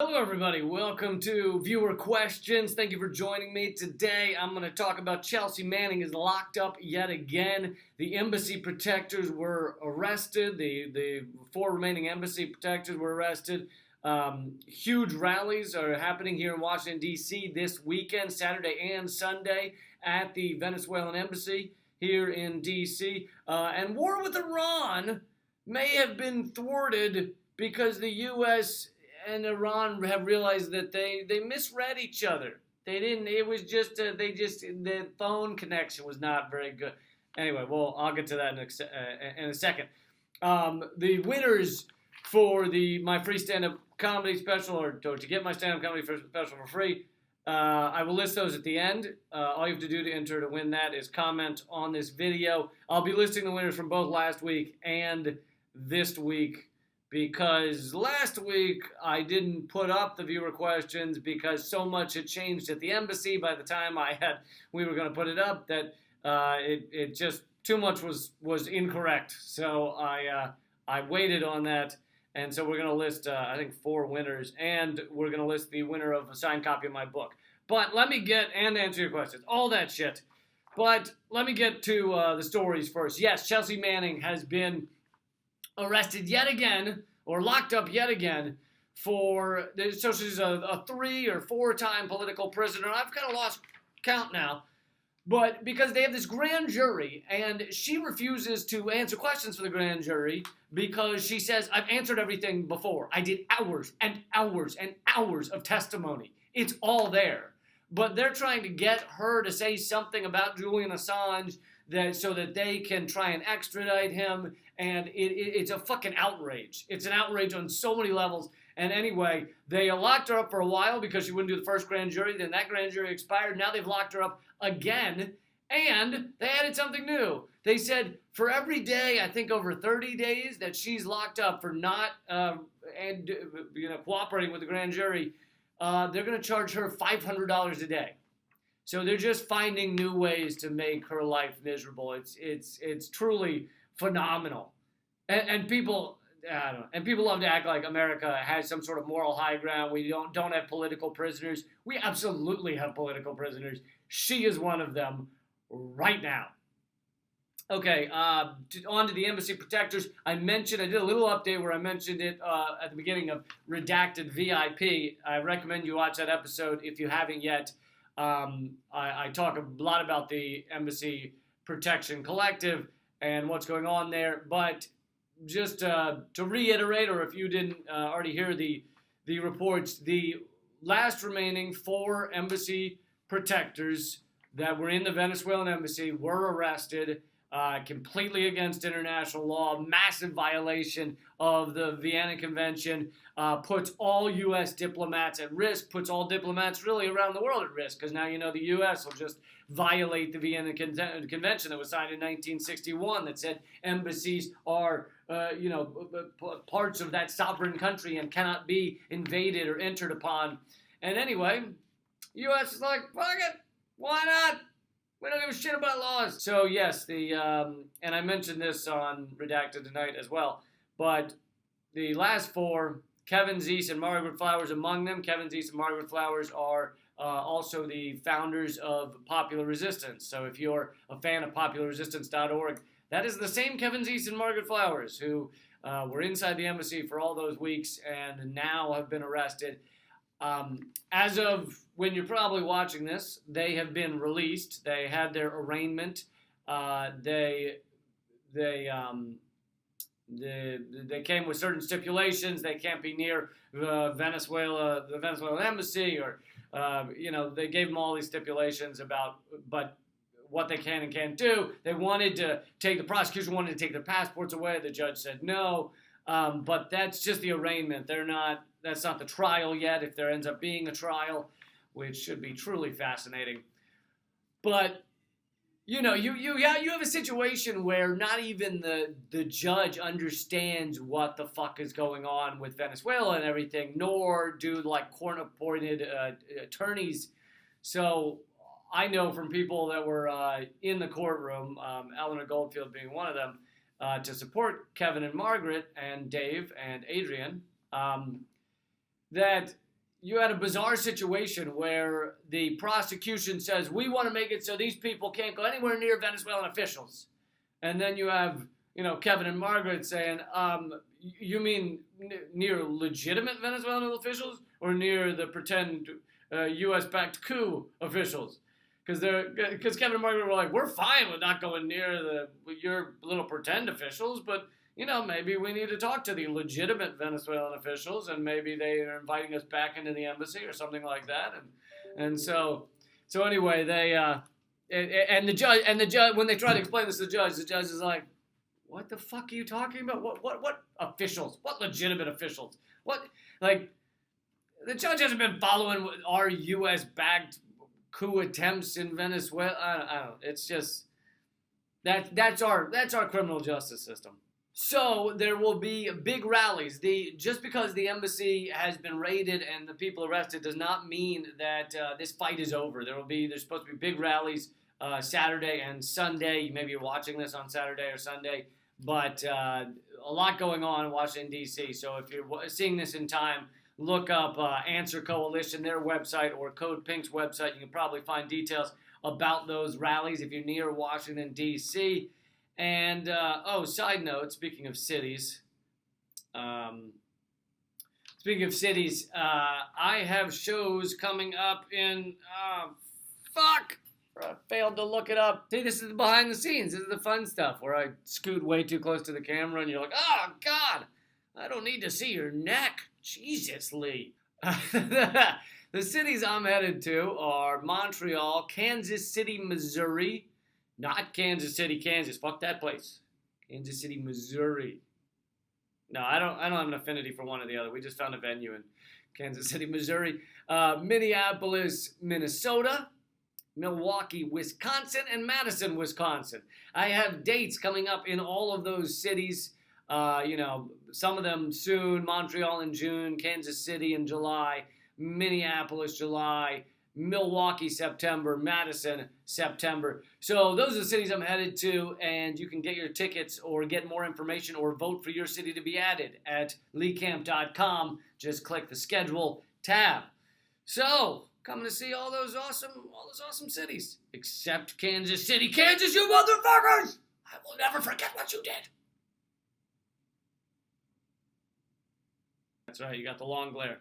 Hello, everybody. Welcome to Viewer Questions. Thank you for joining me. Today, I'm going to talk about Chelsea Manning is locked up yet again. The embassy protectors were arrested. The four remaining embassy protectors were arrested. Huge rallies are happening here in Washington, D.C. this weekend, Saturday and Sunday, at the Venezuelan embassy here in D.C. And war with Iran may have been thwarted because the U.S. and Iran have realized that they misread each other. They didn't. It was just the phone connection was not very good. Anyway, well, I'll get to that in a second. The winners for my free stand-up comedy special, or to get my stand-up comedy special for free, I will list those at the end. All you have to do to enter to win that is comment on this video. I'll be listing the winners from both last week and this week, because last week I didn't put up the viewer questions because so much had changed at the embassy by the time we were going to put it up that it just too much was incorrect. So I waited on that, and so we're going to list I think 4 winners, and we're going to list the winner of a signed copy of my book. But let me get and answer your questions, all that shit. But let me get to the stories first. Yes, Chelsea Manning has been arrested yet again, or locked up yet again, so she's a 3 or 4 time political prisoner. I've kind of lost count now. But because they have this grand jury, and she refuses to answer questions for the grand jury because she says, I've answered everything before. I did hours and hours and hours of testimony. It's all there. But they're trying to get her to say something about Julian Assange so that they can try and extradite him, and it's a fucking outrage. It's an outrage on so many levels. And anyway, they locked her up for a while because she wouldn't do the first grand jury. Then that grand jury expired. Now they've locked her up again, and they added something new. They said for every day, I think over 30 days, that she's locked up for not cooperating with the grand jury, they're going to charge her $500 a day. So they're just finding new ways to make her life miserable. It's truly phenomenal, and people, I don't know, and people love to act like America has some sort of moral high ground. We don't have political prisoners. We absolutely have political prisoners. She is one of them right now. Okay, on to the embassy protectors. I did a little update where I mentioned it at the beginning of Redacted VIP. I recommend you watch that episode if you haven't yet. I talk a lot about the Embassy Protection Collective and what's going on there, but just to reiterate, or if you didn't already hear the reports, the last remaining 4 embassy protectors that were in the Venezuelan embassy were arrested, completely against international law, massive violation of the Vienna Convention, puts all U.S. diplomats at risk, puts all diplomats really around the world at risk, because now the U.S. will just violate the Vienna Convention that was signed in 1961 that said embassies are, parts of that sovereign country and cannot be invaded or entered upon. And anyway, U.S. is like, fuck it, why not? We don't give a shit about laws. So yes, and I mentioned this on Redacted tonight as well, but the last 4, Kevin Zeese and Margaret Flowers among them. Kevin Zeese and Margaret Flowers are also the founders of Popular Resistance. So if you're a fan of popularresistance.org, that is the same Kevin Zeese and Margaret Flowers who were inside the embassy for all those weeks and now have been arrested. As of when you're probably watching this, they have been released. They had their arraignment. They came with certain stipulations. They can't be near the Venezuelan embassy, or they gave them all these stipulations but what they can and can't do. The prosecution wanted to take their passports away. The judge said no. But that's just the arraignment. That's not the trial yet, if there ends up being a trial, which should be truly fascinating. But you have a situation where not even the judge understands what the fuck is going on with Venezuela and everything, nor do court-appointed attorneys. So I know from people that were in the courtroom, Eleanor Goldfield being one of them, to support Kevin and Margaret and Dave and Adrian, that you had a bizarre situation where the prosecution says, we want to make it so these people can't go anywhere near Venezuelan officials. And then you have, Kevin and Margaret saying, you mean near legitimate Venezuelan officials or near the pretend U.S.-backed coup officials? Because Kevin and Margaret were like, we're fine with not going near your little pretend officials, but maybe we need to talk to the legitimate Venezuelan officials, and maybe they are inviting us back into the embassy or something like that. And so anyway, they and the judge when they try to explain this to the judge is like, what the fuck are you talking about? What officials? What legitimate officials? What, like, the judge hasn't been following our U.S. backed coup attempts in Venezuela. I don't know. It's just that's our criminal justice system. So there will be big rallies. Just because the embassy has been raided and the people arrested does not mean that this fight is over. There's supposed to be big rallies Saturday and Sunday. Maybe you're watching this on Saturday or Sunday, but a lot going on in Washington D.C. So if you're seeing this in time, look up Answer Coalition, their website, or Code Pink's website. You can probably find details about those rallies if you're near Washington D.C. And, side note, speaking of cities, I have shows coming up in, I failed to look it up. See, this is behind the scenes. This is the fun stuff where I scoot way too close to the camera and you're like, oh, God, I don't need to see your neck. Jesus, Lee. The cities I'm headed to are Montreal, Kansas City, Missouri. Not Kansas City, Kansas. Fuck that place. Kansas City, Missouri. No, I don't have an affinity for one or the other. We just found a venue in Kansas City, Missouri. Minneapolis, Minnesota. Milwaukee, Wisconsin, and Madison, Wisconsin. I have dates coming up in all of those cities. Some of them soon. Montreal in June, Kansas City in July, Minneapolis, July, Milwaukee, September, Madison, September. So those are the cities I'm headed to, and you can get your tickets or get more information or vote for your city to be added at leecamp.com. Just click the schedule tab. So, coming to see all those awesome cities. Except Kansas City. Kansas, you motherfuckers! I will never forget what you did. That's right, you got the long glare.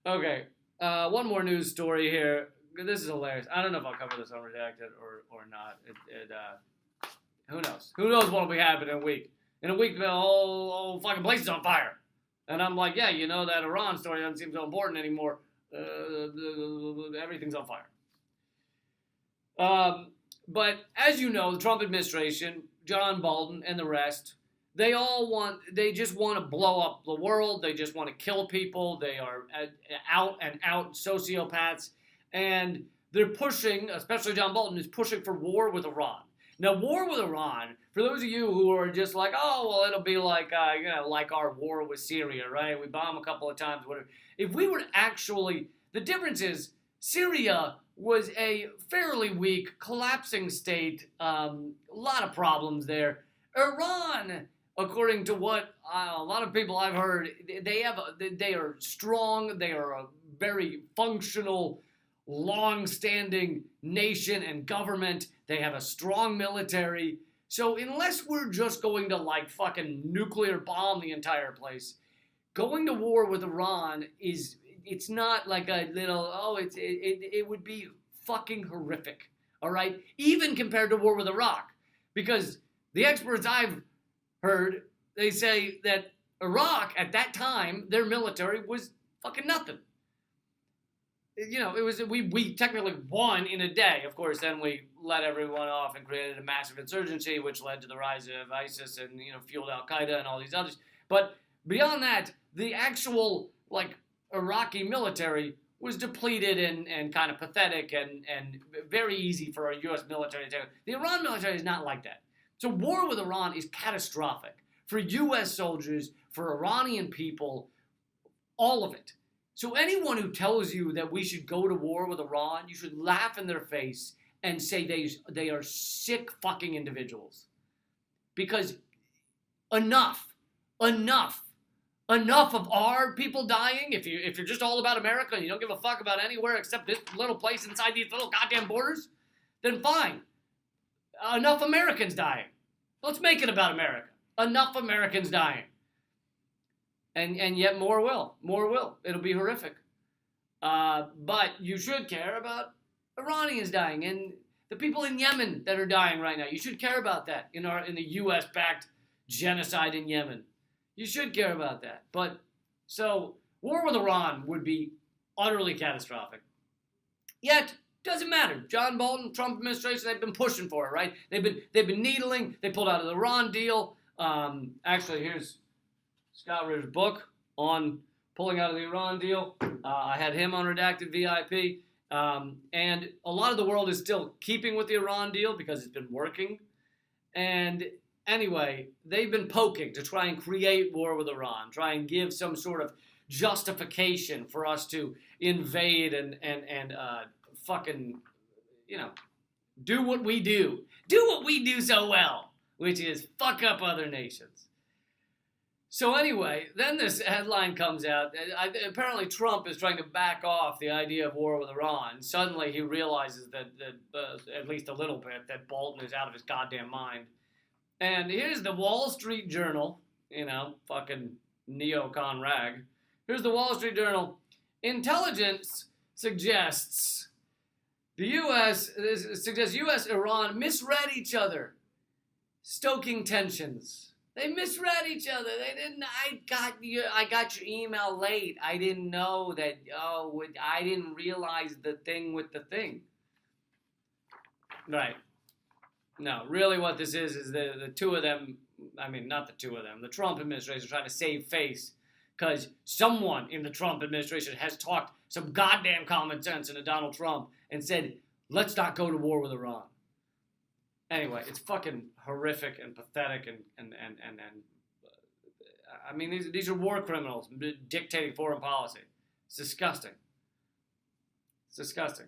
Okay, one more news story here. This is hilarious. I don't know if I'll cover this on Redacted or not. Who knows? Who knows what'll be happening in a week? In a week, the whole fucking place is on fire. And I'm like, yeah, that Iran story doesn't seem so important anymore. Everything's on fire. But as you know, the Trump administration, John Bolton and the rest, they just want to blow up the world. They just want to kill people. They are out and out sociopaths. And they're pushing, especially John Bolton, is pushing for war with Iran. Now, war with Iran, for those of you who are just like, oh, well, it'll be like, like our war with Syria, right? We bomb a couple of times, whatever. If we were actually, the difference is Syria was a fairly weak, collapsing state, a lot of problems there. Iran, according to what a lot of people I've heard, they are strong, they are a very functional, long-standing nation and government. They have a strong military. So unless we're just going to fucking nuclear bomb the entire place, going to war with Iran it's not like a little, it would be fucking horrific, all right? Even compared to war with Iraq. Because the experts I've heard, they say that Iraq, at that time, their military was fucking nothing. It was, we technically won in a day. Of course, then we let everyone off and created a massive insurgency, which led to the rise of ISIS and, fueled Al-Qaeda and all these others. But beyond that, the actual, Iraqi military was depleted and kind of pathetic and very easy for a U.S. military to take. The Iran military is not like that. So war with Iran is catastrophic for U.S. soldiers, for Iranian people, all of it. So anyone who tells you that we should go to war with Iran, you should laugh in their face and say they are sick fucking individuals. Because enough enough of our people dying. If you're just all about America and you don't give a fuck about anywhere except this little place inside these little goddamn borders, then fine. Enough Americans dying. Let's make it about America. Enough Americans dying. And yet more will. More will. It'll be horrific. But you should care about Iranians dying and the people in Yemen that are dying right now. You should care about that in the U.S.-backed genocide in Yemen. You should care about that. But so war with Iran would be utterly catastrophic. Yet doesn't matter. John Bolton, Trump administration, they've been pushing for it, right? They've been needling. They pulled out of the Iran deal. Actually, here's Scott Ritter's book on pulling out of the Iran deal. I had him on Redacted VIP. And a lot of the world is still keeping with the Iran deal because it's been working. And anyway, they've been poking to try and create war with Iran, try and give some sort of justification for us to invade and fucking, do what we do. Do what we do so well, which is fuck up other nations. So anyway, then this headline comes out. Apparently Trump is trying to back off the idea of war with Iran. Suddenly he realizes that at least a little bit, that Bolton is out of his goddamn mind. And here's the Wall Street Journal, fucking neocon rag. Here's the Wall Street Journal. Intelligence suggests U.S. Iran misread each other, stoking tensions. They misread each other. They didn't. I got your email late. I didn't know that. I didn't realize the thing with the thing. Right. No, really, what this is the two of them. I mean, not the two of them. The Trump administration is trying to save face because someone in the Trump administration has talked some goddamn common sense into Donald Trump and said, "Let's not go to war with Iran." Anyway, it's fucking horrific and pathetic and I mean, these are war criminals dictating foreign policy. It's disgusting. It's disgusting.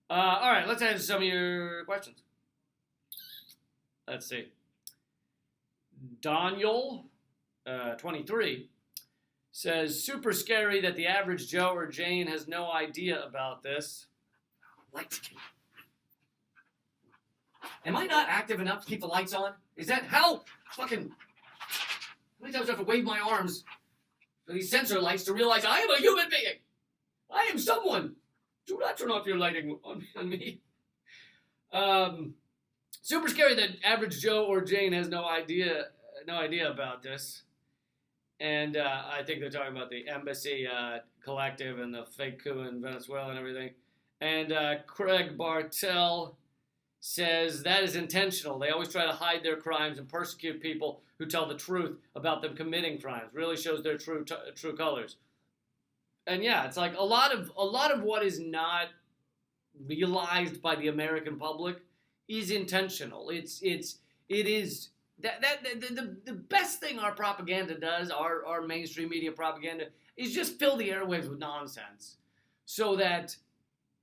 All right, let's answer some of your questions. Let's see. Daniel, 23, says, super scary that the average Joe or Jane has no idea about this. Lights. Am I not active enough to keep the lights on? Is that how fucking... How many times do I have to wave my arms for these sensor lights to realize I am a human being? I am someone. Do not turn off your lighting on me. Super scary that average Joe or Jane has no idea about this. And I think they're talking about the Embassy Collective and the fake coup in Venezuela and everything. And Craig Bartell says that is intentional. They always try to hide their crimes and persecute people who tell the truth about them committing crimes. Really shows their true colors. And yeah, it's like a lot of what is not realized by the American public is intentional. It is the best thing our propaganda does, our mainstream media propaganda, is just fill the airwaves with nonsense, so that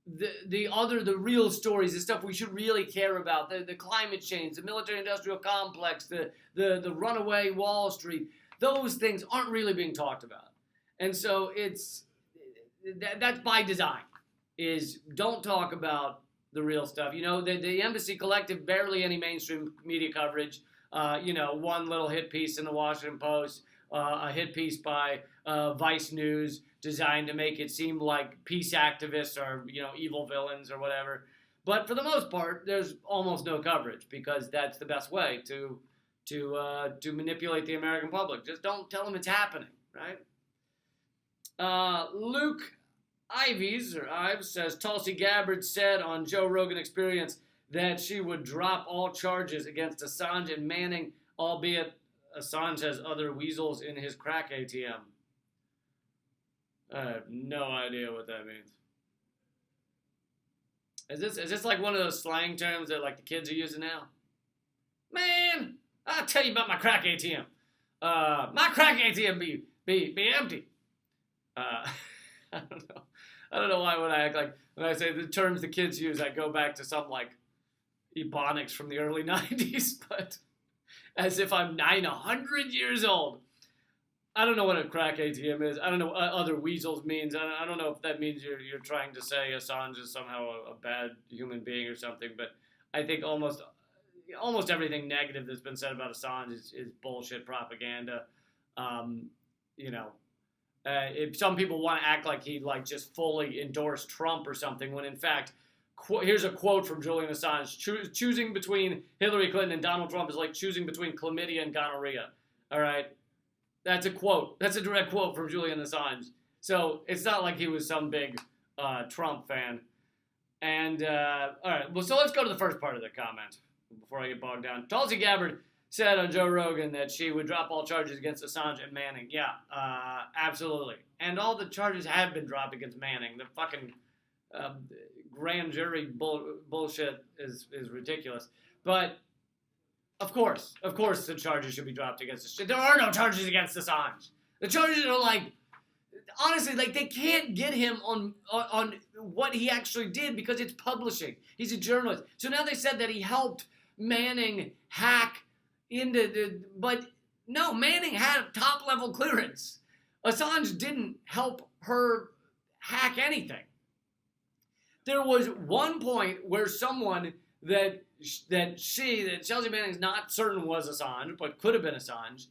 the real stories, the stuff we should really care about, the climate change, the military-industrial complex, the runaway Wall Street, those things aren't really being talked about. And so that's by design, is don't talk about the real stuff. The Embassy Collective, barely any mainstream media coverage. One little hit piece in the Washington Post, a hit piece by Vice News, designed to make it seem like peace activists are, evil villains or whatever. But for the most part, there's almost no coverage because that's the best way to manipulate the American public. Just don't tell them it's happening, right? Luke Ives says Tulsi Gabbard said on Joe Rogan Experience that she would drop all charges against Assange and Manning, albeit Assange has other weasels in his crack ATM. I have no idea what that means. Is this like one of those slang terms that like the kids are using now? Man, I'll tell you about my crack ATM. My crack ATM be empty. I don't know why when I act like when I say the terms the kids use, I go back to some like Ebonics from the early 90s, but as if I'm 900 years old. I don't know what a crack ATM is. I don't know what other weasels means. I don't know if that means you're trying to say Assange is somehow a bad human being or something. But I think almost everything negative that's been said about Assange is bullshit propaganda. You know, if some people want to act like he like just fully endorsed Trump or something, when in fact, here's a quote from Julian Assange: choosing between Hillary Clinton and Donald Trump is like choosing between chlamydia and gonorrhea. All right. That's a quote. That's a direct quote from Julian Assange. So it's not like he was some big Trump fan. And, all right, well, so let's go to the first part of the comment before I get bogged down. Tulsi Gabbard said on Joe Rogan that she would drop all charges against Assange and Manning. Yeah, absolutely. And all the charges have been dropped against Manning. The fucking grand jury bullshit is ridiculous. But Of course, the charges should be dropped against this shit. There are no charges against Assange. The charges are like, honestly, like they can't get him on what he actually did because it's publishing. He's a journalist. So now they said that he helped Manning hack into but no, Manning had top level clearance. Assange didn't help her hack anything. There was one point where someone that Chelsea Manning's not certain was Assange, but could have been Assange,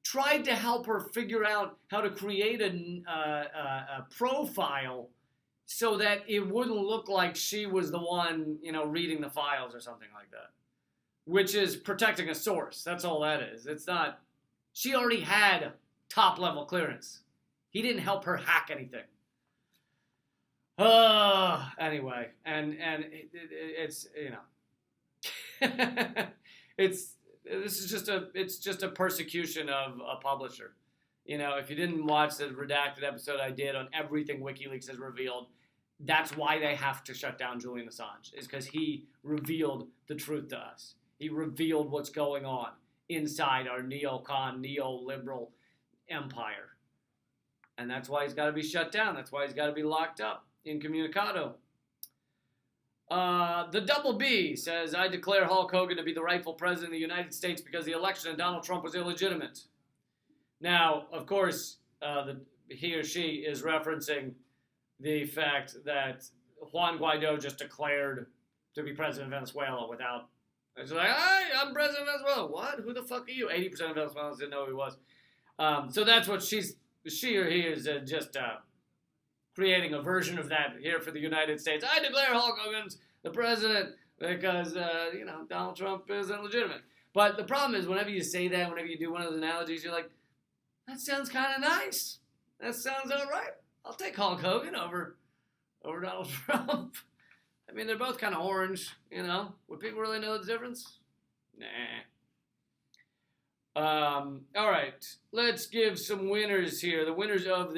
tried to help her figure out how to create a profile so that it wouldn't look like she was the one, reading the files or something like that. Which is protecting a source. That's all that is. It's not. She already had top level clearance. He didn't help her hack anything. Anyway, and it's it's just a persecution of a publisher. If you didn't watch the redacted episode I did on everything WikiLeaks has revealed, that's why they have to shut down Julian Assange, is because he revealed the truth to us. He revealed what's going on inside our neocon, neoliberal empire. And that's why he's got to be shut down. That's why he's got to be locked up incommunicado. The Double B says, I declare Hulk Hogan to be the rightful president of the United States because the election of Donald Trump was illegitimate. Now, of course, he or she is referencing the fact that Juan Guaido just declared to be president of Venezuela without... It's like, hi, I'm president of Venezuela. What? Who the fuck are you? 80% of Venezuelans didn't know who he was. So that's what she or he is just creating a version of that here for the United States. I declare Hulk Hogan's the president because, Donald Trump is illegitimate. But the problem is whenever you say that, whenever you do one of those analogies, you're like, that sounds kind of nice. That sounds all right. I'll take Hulk Hogan over Donald Trump. I mean, they're both kind of orange, Would people really know the difference? Nah. All right, let's give some winners here. The winners of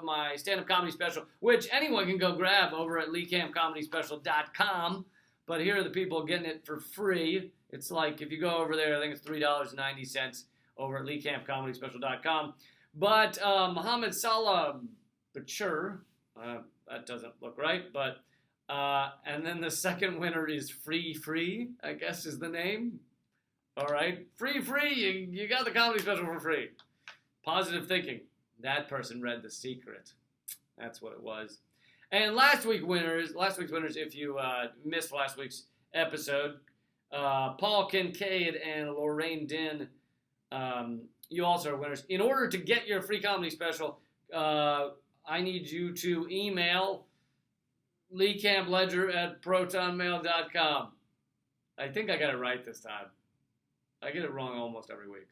my stand-up comedy special, which anyone can go grab over at LeeCampComedySpecial.com. But here are the people getting it for free. It's like, if you go over there, I think it's $3.90 over at LeeCampComedySpecial.com. But Mohammed Salah Bachur, that doesn't look right, but and then the second winner is Free, I guess is the name. All right, free, you got the comedy special for free. Positive thinking. That person read The Secret. That's what it was. And last week's winners, if you missed last week's episode, Paul Kincaid and Lorraine Din, you also are winners. In order to get your free comedy special, I need you to email LeeCampLedger@ProtonMail.com. I think I got it right this time. I get it wrong almost every week.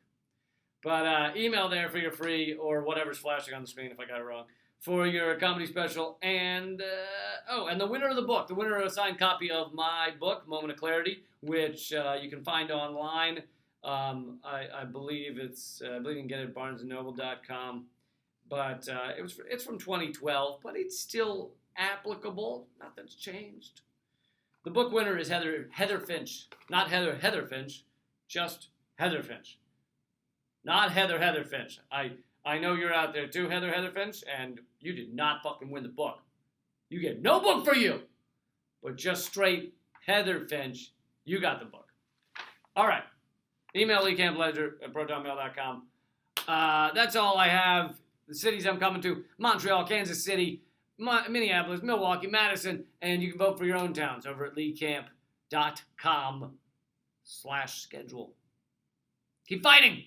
But email there for your free, or whatever's flashing on the screen if I got it wrong, for your comedy special. And, and the winner of the book, the winner of a signed copy of my book, Moment of Clarity, which you can find online. I believe you can get it at BarnesandNoble.com. But it's from 2012, but it's still applicable. Nothing's changed. The book winner is Heather Finch. Not Heather Finch, just Heather Finch. Not Heather Finch. I know you're out there too, Heather Finch, and you did not fucking win the book. You get no book for you. But just straight Heather Finch, you got the book. All right. Email LeeCampLedger@ProtonMail.com. That's all I have. The cities I'm coming to: Montreal, Kansas City, Minneapolis, Milwaukee, Madison, and you can vote for your own towns over at leecamp.com/schedule. Keep fighting!